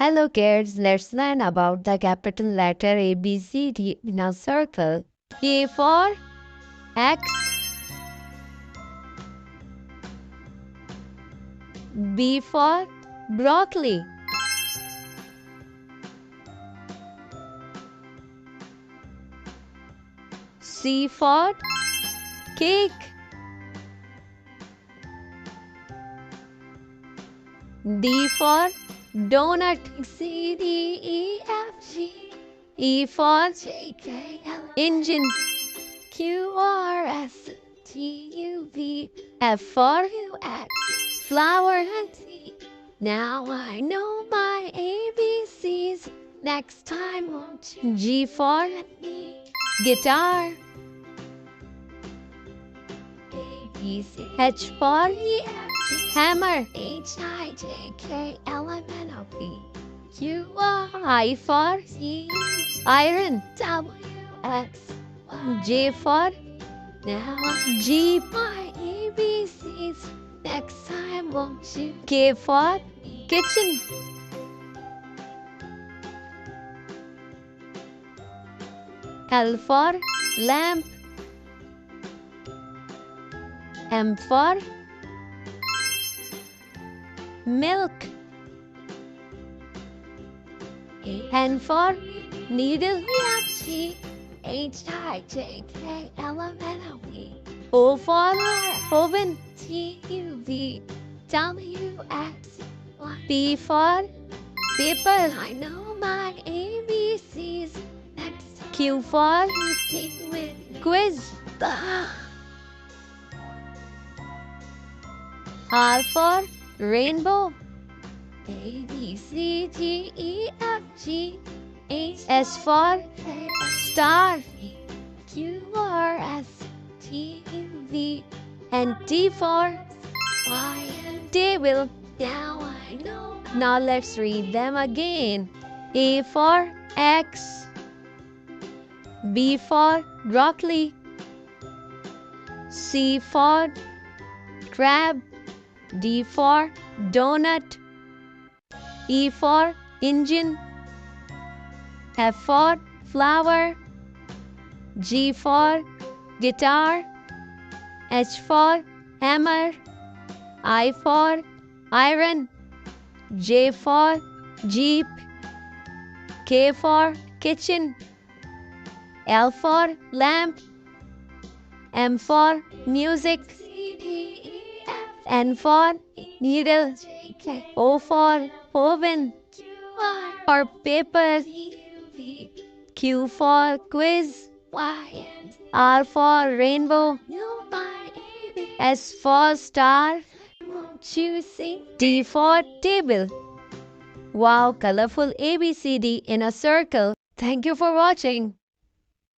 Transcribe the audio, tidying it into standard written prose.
Hello kids, let's learn about the capital letter A, B, C, D in a circle. A for X, B for broccoli, C for cake, D for donut, C, D, E, F, G, E for J, K, L, engine, Q, R, S, T, U, V, F for X, flower, and T. Now I know my ABCs. Next time won't you? G for me, guitar, ABC, H for hammer, HIJKLMNOP, I for iron, WX, J for now G, my ABCs. Next time won't you? K for kitchen, L for lamp, M for milk, N for needle, HIJKLMNOP, O for oven, TUV, WX, P for paper. I know my ABCs. Next, Q for quiz. R for rainbow, A, B, C, D, E, F, G, H, S for star, Q, R, S, T, U, V, and T for Y and table. Now I know. Now let's read them again. A for X, B for broccoli, C for crab, D for donut, E for engine, F for flower, G for guitar, H for hammer, I for iron, J for jeep, K for kitchen, L for lamp, M for music, N for needle, O for oven, for paper, Q for quiz, R for rainbow, S for star, T for table. Wow, colorful ABCD in a circle. Thank you for watching.